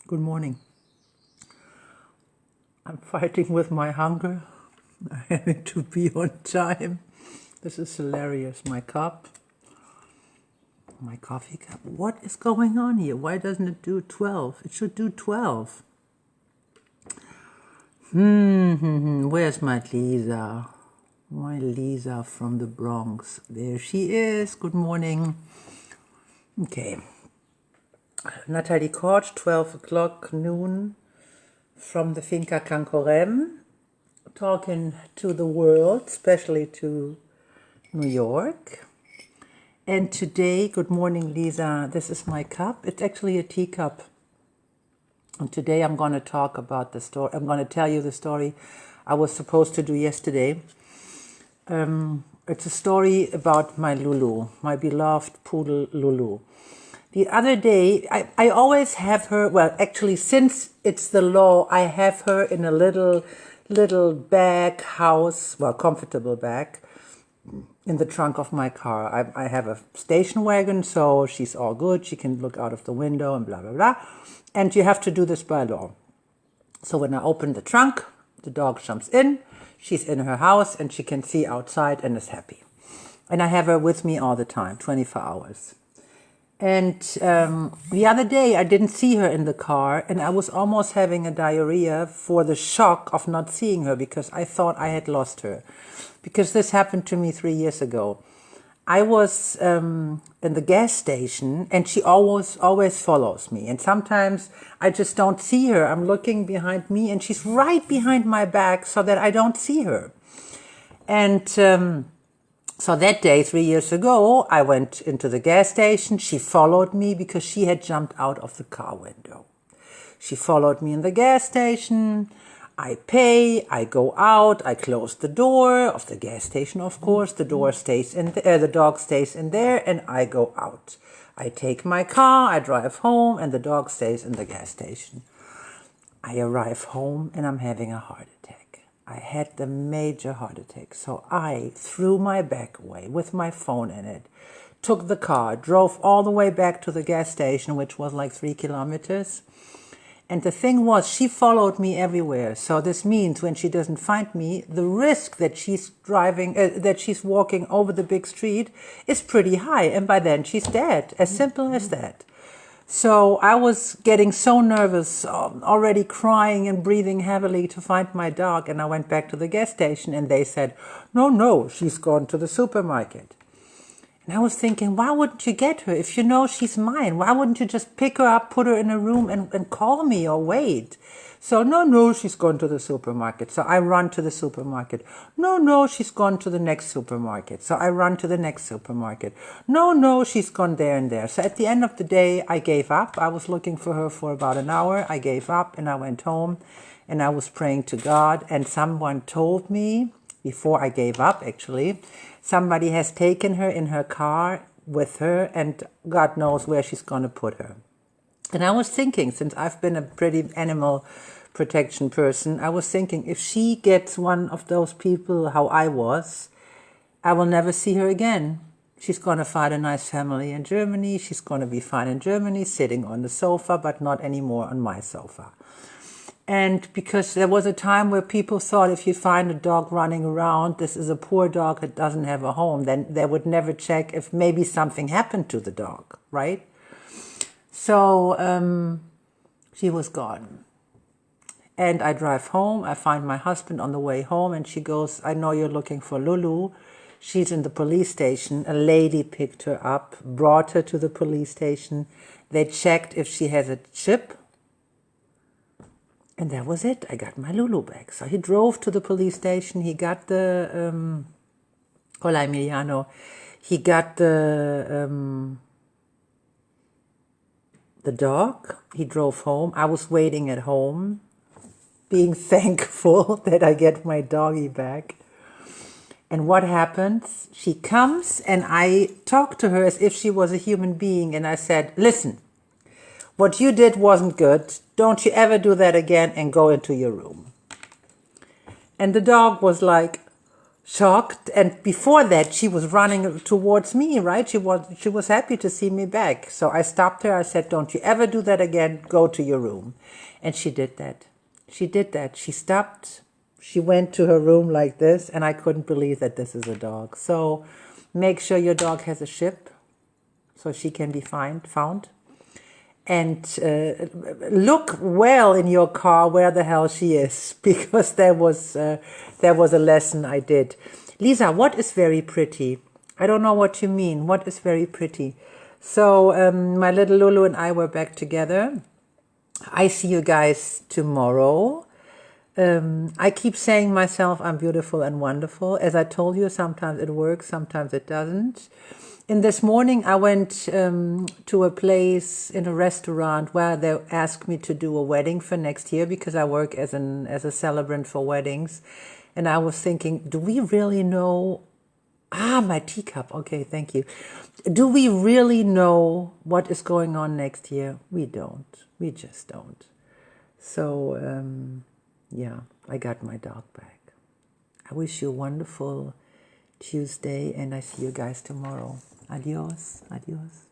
Good morning. I'm fighting with my hunger. I need to be on time. This is hilarious. My cup, my coffee cup. What is going on here? Why doesn't it do 12? It should do 12. Where's my Lisa? My Lisa from the Bronx. There she is. Good morning. Okay. Natalie Koch, 12 o'clock noon from the Finca Cancorem, talking to the world, especially to New York. And today, good morning, Lisa. This is my cup. It's actually a teacup. And today I'm going to talk about the story. I'm going to tell you the story I was supposed to do yesterday. It's a story about my Lulu, my beloved poodle Lulu. The other day, I always have her, well, actually, since it's the law, I have her in a little bag house, well, comfortable bag, in the trunk of my car. I have a station wagon, so she's all good. She can look out of the window and blah, blah, blah. And you have to do this by law. So when I open the trunk, the dog jumps in, she's in her house, and she can see outside and is happy. And I have her with me all the time, 24 hours. And the other day, I didn't see her in the car, and I was almost having a diarrhea for the shock of not seeing her because I thought I had lost her. Because this happened to me 3 years ago. I was in the gas station, and she always follows me. And sometimes I just don't see her. I'm looking behind me, and she's right behind my back so that I don't see her. And so that day, 3 years ago, I went into the gas station. She followed me because she had jumped out of the car window. She followed me in the gas station. I pay, I go out, I close the door of the gas station, of course. The door stays in there, the dog stays in there, and I go out. I take my car, I drive home, and the dog stays in the gas station. I arrive home, and I'm having a heart attack. I had the major heart attack. So I threw my bag away with my phone in it, took the car, drove all the way back to the gas station, which was like 3 kilometers. And the thing was, she followed me everywhere. So this means when she doesn't find me, the risk that she's walking over the big street is pretty high. And by then she's dead. As simple as that. So I was getting so nervous, already crying and breathing heavily to find my dog. And I went back to the gas station and they said, no, she's gone to the supermarket. And I was thinking, why wouldn't you get her? If you know she's mine, why wouldn't you just pick her up, put her in a room and call me or wait? So, no, she's gone to the supermarket. So I run to the supermarket. No, she's gone to the next supermarket. So I run to the next supermarket. No, she's gone there and there. So at the end of the day, I gave up. I was looking for her for about an hour. I gave up and I went home and I was praying to God. And someone told me, before I gave up actually, somebody has taken her in her car with her and God knows where she's going to put her. And I was thinking, since I've been a pretty animal protection person, I was thinking if she gets one of those people how I was, I will never see her again. She's going to find a nice family in Germany. She's going to be fine in Germany, sitting on the sofa, but not anymore on my sofa. And because there was a time where people thought if you find a dog running around, this is a poor dog that doesn't have a home, then they would never check if maybe something happened to the dog, right? So she was gone. And I drive home. I find my husband on the way home and she goes, I know you're looking for Lulu. She's in the police station. A lady picked her up, brought her to the police station. They checked if she has a chip. And that was it. I got my Lulu back. So he drove to the police station. He got the Hola Emiliano. He got the dog. He drove home. I was waiting at home, being thankful that I get my doggy back. And what happens? She comes and I talk to her as if she was a human being. And I said, listen, what you did wasn't good. Don't you ever do that again and go into your room. And the dog was like, shocked. And before that, she was running towards me, right? She was happy to see me back. So I stopped her. I said, don't you ever do that again. Go to your room. And she did that. She did that. She stopped. She went to her room like this, and I couldn't believe that this is a dog. So make sure your dog has a chip so she can be found. And look well in your car where the hell she is, because there was a lesson I did. Lisa, what is very pretty? I don't know what you mean. What is very pretty? So my little Lulu and I were back together. I see you guys tomorrow. I keep saying myself I'm beautiful and wonderful. As I told you, sometimes it works, sometimes it doesn't. And this morning I went to a place in a restaurant where they asked me to do a wedding for next year, because I work as a celebrant for weddings. And I was thinking, do we really know? My teacup. Okay, thank you. Do we really know what is going on next year? We don't. We just don't. So, yeah, I got my dog back. I wish you a wonderful Tuesday, and I see you guys tomorrow. Adios, adios.